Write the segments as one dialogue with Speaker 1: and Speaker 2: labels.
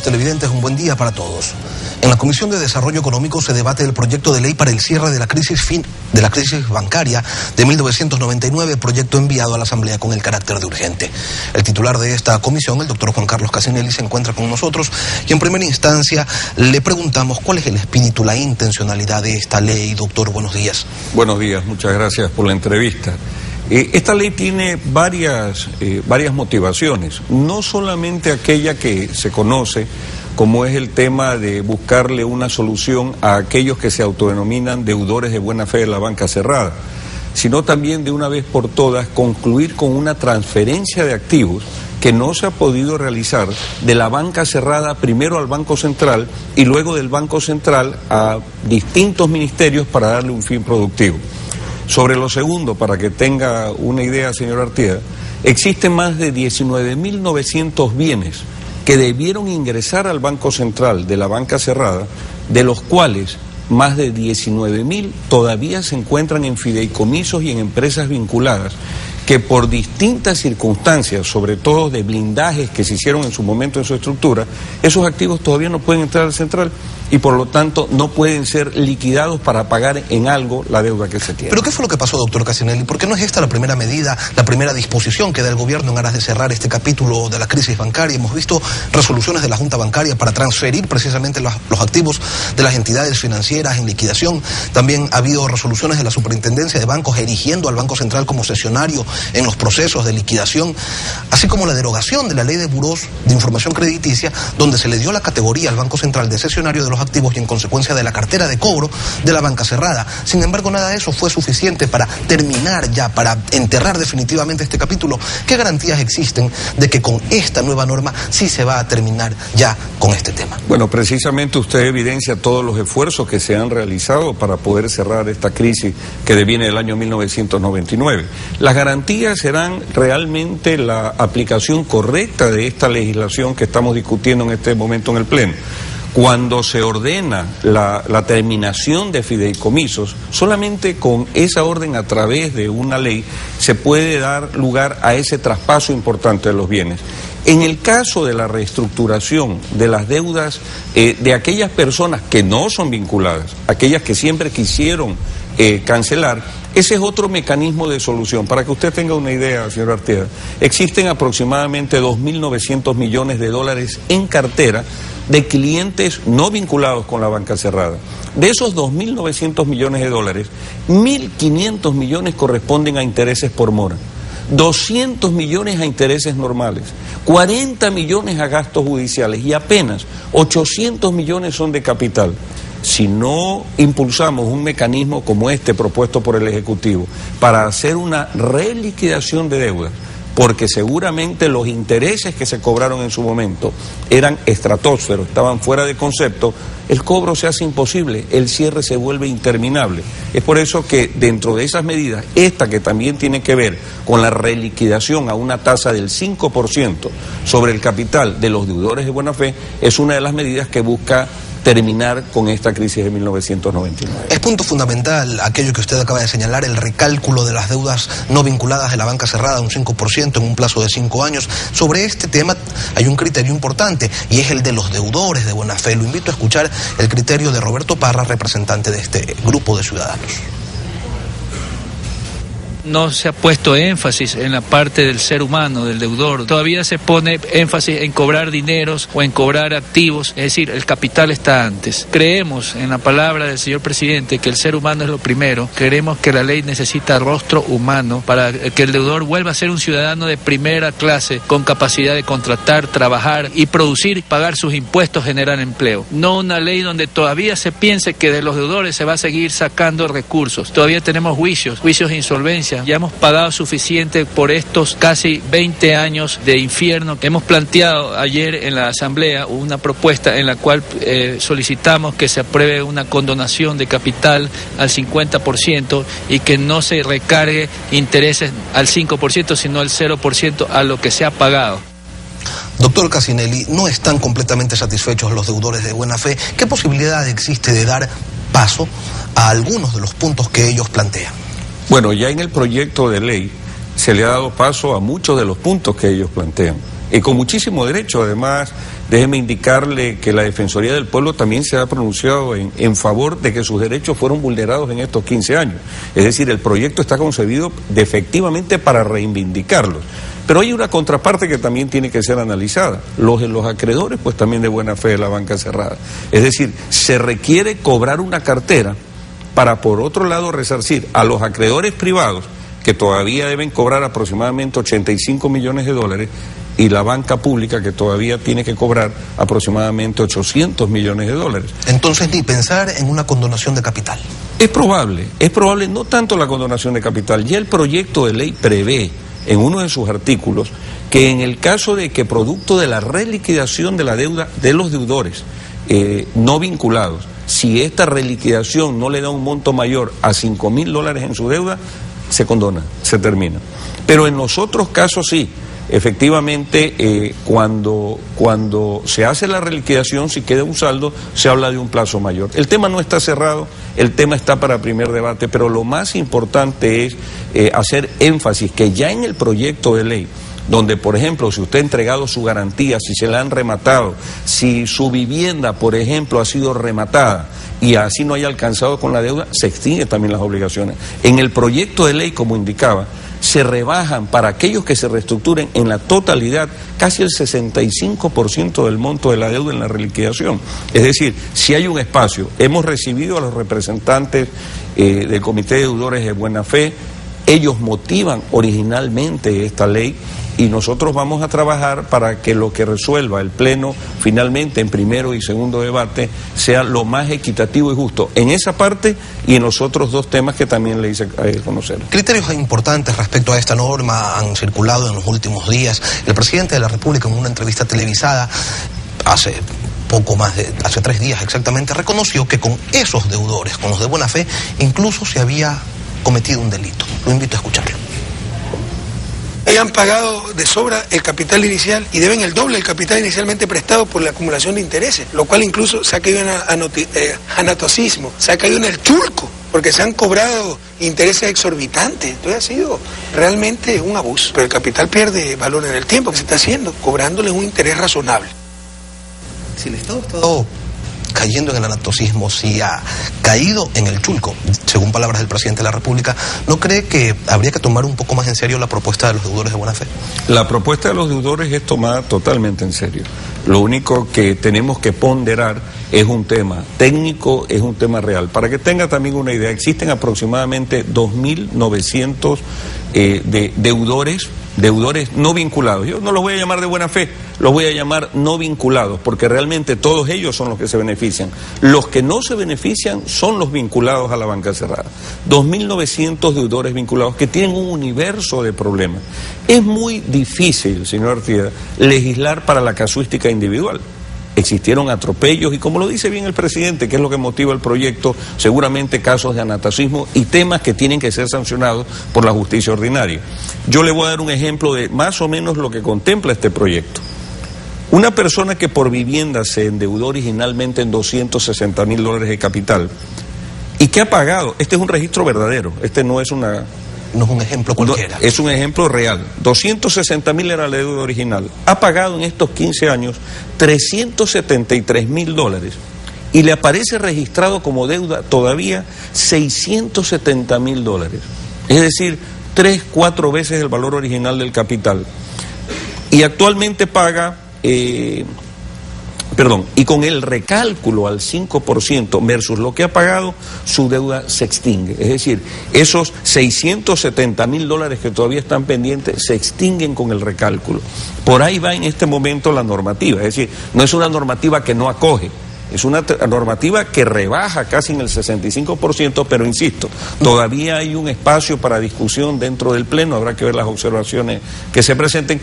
Speaker 1: televidentes, un buen día para todos. En la Comisión de Desarrollo Económico se debate el proyecto de ley para el cierre de la crisis bancaria de 1999, proyecto enviado a la Asamblea con el carácter de urgente. El titular de esta comisión, el doctor Juan Carlos Casinelli, se encuentra con nosotros y en primera instancia le preguntamos cuál es el espíritu, la intencionalidad de esta ley. Doctor, buenos días.
Speaker 2: Buenos días, muchas gracias por la entrevista. Esta ley tiene varias motivaciones, no solamente aquella que se conoce, como es el tema de buscarle una solución a aquellos que se autodenominan deudores de buena fe de la banca cerrada, sino también de una vez por todas concluir con una transferencia de activos que no se ha podido realizar de la banca cerrada primero al Banco Central y luego del Banco Central a distintos ministerios para darle un fin productivo. Sobre lo segundo, para que tenga una idea, señor Artieda, existen más de 19.900 bienes que debieron ingresar al Banco Central de la banca cerrada, de los cuales más de 19.000 todavía se encuentran en fideicomisos y en empresas vinculadas, que por distintas circunstancias, sobre todo de blindajes que se hicieron en su momento en su estructura, esos activos todavía no pueden entrar al central y por lo tanto no pueden ser liquidados para pagar en algo la deuda que se tiene.
Speaker 1: ¿Pero qué fue lo que pasó, doctor Casinelli? ¿Por qué no es esta la primera medida, la primera disposición que da el gobierno en aras de cerrar este capítulo de la crisis bancaria? Hemos visto resoluciones de la Junta Bancaria para transferir precisamente los activos de las entidades financieras en liquidación. También ha habido resoluciones de la Superintendencia de Bancos erigiendo al Banco Central como cesionario en los procesos de liquidación, así como la derogación de la ley de burós de información crediticia, donde se le dio la categoría al Banco Central de cesionario de los activos y en consecuencia de la cartera de cobro de la banca cerrada. Sin embargo, nada de eso fue suficiente para terminar ya, para enterrar definitivamente este capítulo. ¿Qué garantías existen de que con esta nueva norma sí se va a terminar ya con este tema?
Speaker 2: Bueno, precisamente usted evidencia todos los esfuerzos que se han realizado para poder cerrar esta crisis que deviene del año 1999. Las garantías serán realmente la aplicación correcta de esta legislación que estamos discutiendo en este momento en el Pleno. Cuando se ordena la terminación de fideicomisos, solamente con esa orden a través de una ley se puede dar lugar a ese traspaso importante de los bienes. En el caso de la reestructuración de las deudas de aquellas personas que no son vinculadas, aquellas que siempre quisieron cancelar, ese es otro mecanismo de solución. Para que usted tenga una idea, señor Artieda, existen aproximadamente 2.900 millones de dólares en cartera de clientes no vinculados con la banca cerrada. De esos 2.900 millones de dólares, 1.500 millones corresponden a intereses por mora, 200 millones a intereses normales, 40 millones a gastos judiciales y apenas 800 millones son de capital. Si no impulsamos un mecanismo como este propuesto por el Ejecutivo para hacer una reliquidación de deudas, porque seguramente los intereses que se cobraron en su momento eran estratosferos, estaban fuera de concepto, el cobro se hace imposible, el cierre se vuelve interminable. Es por eso que dentro de esas medidas, esta que también tiene que ver con la reliquidación a una tasa del 5% sobre el capital de los deudores de buena fe, es una de las medidas que busca terminar con esta crisis de 1999.
Speaker 1: Es punto fundamental aquello que usted acaba de señalar, el recálculo de las deudas no vinculadas de la banca cerrada, un 5% en un plazo de 5 años. Sobre este tema hay un criterio importante y es el de los deudores de buena fe. Lo invito a escuchar el criterio de Roberto Parra, representante de este grupo de ciudadanos.
Speaker 3: No se ha puesto énfasis en la parte del ser humano, del deudor. Todavía se pone énfasis en cobrar dineros o en cobrar activos, es decir, el capital está antes. Creemos en la palabra del señor presidente que el ser humano es lo primero. Creemos que la ley necesita rostro humano para que el deudor vuelva a ser un ciudadano de primera clase con capacidad de contratar, trabajar y producir, pagar sus impuestos, generar empleo. No una ley donde todavía se piense que de los deudores se va a seguir sacando recursos. Todavía tenemos juicios de insolvencia. Ya hemos pagado suficiente por estos casi 20 años de infierno. Hemos planteado ayer en la Asamblea una propuesta en la cual solicitamos que se apruebe una condonación de capital al 50% y que no se recargue intereses al 5%, sino al 0% a lo que se ha pagado.
Speaker 1: Doctor Casinelli, ¿no están completamente satisfechos los deudores de buena fe? ¿Qué posibilidad existe de dar paso a algunos de los puntos que ellos plantean?
Speaker 2: Bueno, ya en el proyecto de ley se le ha dado paso a muchos de los puntos que ellos plantean. Y con muchísimo derecho, además déjeme indicarle que la Defensoría del Pueblo también se ha pronunciado en favor de que sus derechos fueron vulnerados en estos 15 años. Es decir, el proyecto está concebido efectivamente para reivindicarlos. Pero hay una contraparte que también tiene que ser analizada. Los acreedores, pues también de buena fe de la banca cerrada. Es decir, se requiere cobrar una cartera para, por otro lado, resarcir a los acreedores privados, que todavía deben cobrar aproximadamente 85 millones de dólares, y la banca pública, que todavía tiene que cobrar aproximadamente 800 millones de dólares.
Speaker 1: Entonces, ni pensar en una condonación de capital.
Speaker 2: Es probable no tanto la condonación de capital. Ya el proyecto de ley prevé en uno de sus artículos que en el caso de que producto de la reliquidación de la deuda de los deudores no vinculados, si esta reliquidación no le da un monto mayor a $5.000 en su deuda, se condona, se termina. Pero en los otros casos sí, efectivamente, cuando se hace la reliquidación, si queda un saldo, se habla de un plazo mayor. El tema no está cerrado, el tema está para primer debate, pero lo más importante es hacer énfasis que ya en el proyecto de ley, donde, por ejemplo, si usted ha entregado su garantía, si se la han rematado, si su vivienda, por ejemplo, ha sido rematada y así no haya alcanzado con la deuda, se extinguen también las obligaciones. En el proyecto de ley, como indicaba, se rebajan para aquellos que se reestructuren en la totalidad casi el 65% del monto de la deuda en la reliquidación. Es decir, si hay un espacio, hemos recibido a los representantes del Comité de Deudores de Buena Fe, ellos motivan originalmente esta ley y nosotros vamos a trabajar para que lo que resuelva el Pleno finalmente en primero y segundo debate sea lo más equitativo y justo en esa parte y en los otros dos temas que también le hice conocer.
Speaker 1: Criterios importantes respecto a esta norma han circulado en los últimos días. El presidente de la República, en una entrevista televisada hace 3 días exactamente, reconoció que con esos deudores, con los de buena fe, incluso se había cometido un delito. Lo invito a escucharlo.
Speaker 4: Han pagado de sobra el capital inicial y deben el doble del capital inicialmente prestado por la acumulación de intereses, lo cual incluso se ha caído en anatocismo, se ha caído en el chulco, porque se han cobrado intereses exorbitantes. Entonces ha sido realmente un abuso, pero el capital pierde valor en el tiempo que se está haciendo, cobrándoles un interés razonable.
Speaker 1: Si el Estado ha estado cayendo en el anatocismo, si ha caído en el chulco, según palabras del presidente de la República, ¿no cree que habría que tomar un poco más en serio la propuesta de los deudores de buena fe?
Speaker 2: La propuesta de los deudores es tomada totalmente en serio. Lo único que tenemos que ponderar es un tema técnico, es un tema real. Para que tenga también una idea, existen aproximadamente 2.900 deudores no vinculados. Yo no los voy a llamar de buena fe, los voy a llamar no vinculados, porque realmente todos ellos son los que se benefician. Los que no se benefician son los vinculados a la banca cerrada. 2.900 deudores vinculados que tienen un universo de problemas. Es muy difícil, señor Artieda, legislar para la casuística individual. Existieron atropellos y, como lo dice bien el presidente, que es lo que motiva el proyecto, seguramente casos de anatocismo y temas que tienen que ser sancionados por la justicia ordinaria. Yo le voy a dar un ejemplo de más o menos lo que contempla este proyecto. Una persona que por vivienda se endeudó originalmente en $260.000 de capital y que ha pagado, este es un registro verdadero, este no es una...
Speaker 1: No es un ejemplo cualquiera.
Speaker 2: Es un ejemplo real. 260.000 era la deuda original. Ha pagado en estos 15 años $373.000 y le aparece registrado como deuda todavía $670.000. Es decir, 3-4 veces el valor original del capital. Y actualmente paga... y con el recálculo al 5% versus lo que ha pagado, su deuda se extingue. Es decir, esos $670.000 que todavía están pendientes se extinguen con el recálculo. Por ahí va en este momento la normativa. Es decir, no es una normativa que no acoge, es una normativa que rebaja casi en el 65%, pero insisto, todavía hay un espacio para discusión dentro del Pleno, habrá que ver las observaciones que se presenten,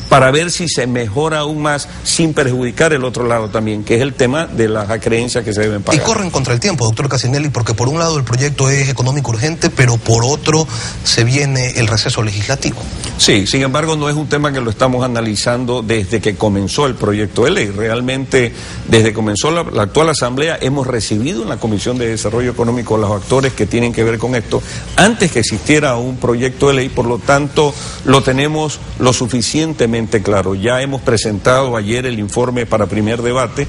Speaker 2: para ver si se mejora aún más sin perjudicar el otro lado también, que es el tema de las acreencias que se deben pagar.
Speaker 1: Y corren contra el tiempo, doctor Cassinelli, porque por un lado el proyecto es económico urgente, pero por otro se viene el receso legislativo.
Speaker 2: Sí, sin embargo no es un tema que lo estamos analizando desde que comenzó el proyecto de ley. Realmente desde que comenzó la actual asamblea hemos recibido en la Comisión de Desarrollo Económico los actores que tienen que ver con esto antes que existiera un proyecto de ley, por lo tanto lo tenemos lo suficientemente totalmente claro. Ya hemos presentado ayer el informe para primer debate,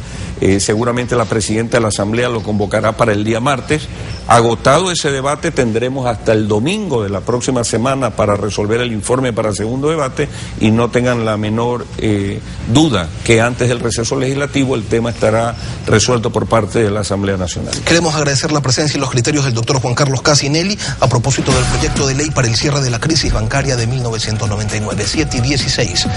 Speaker 2: seguramente la presidenta de la Asamblea lo convocará para el día martes. Agotado ese debate, tendremos hasta el domingo de la próxima semana para resolver el informe para segundo debate, y no tengan la menor duda que antes del receso legislativo el tema estará resuelto por parte de la Asamblea Nacional.
Speaker 1: Queremos agradecer la presencia y los criterios del doctor Juan Carlos Casinelli a propósito del proyecto de ley para el cierre de la crisis bancaria de 1999, 7 y 16.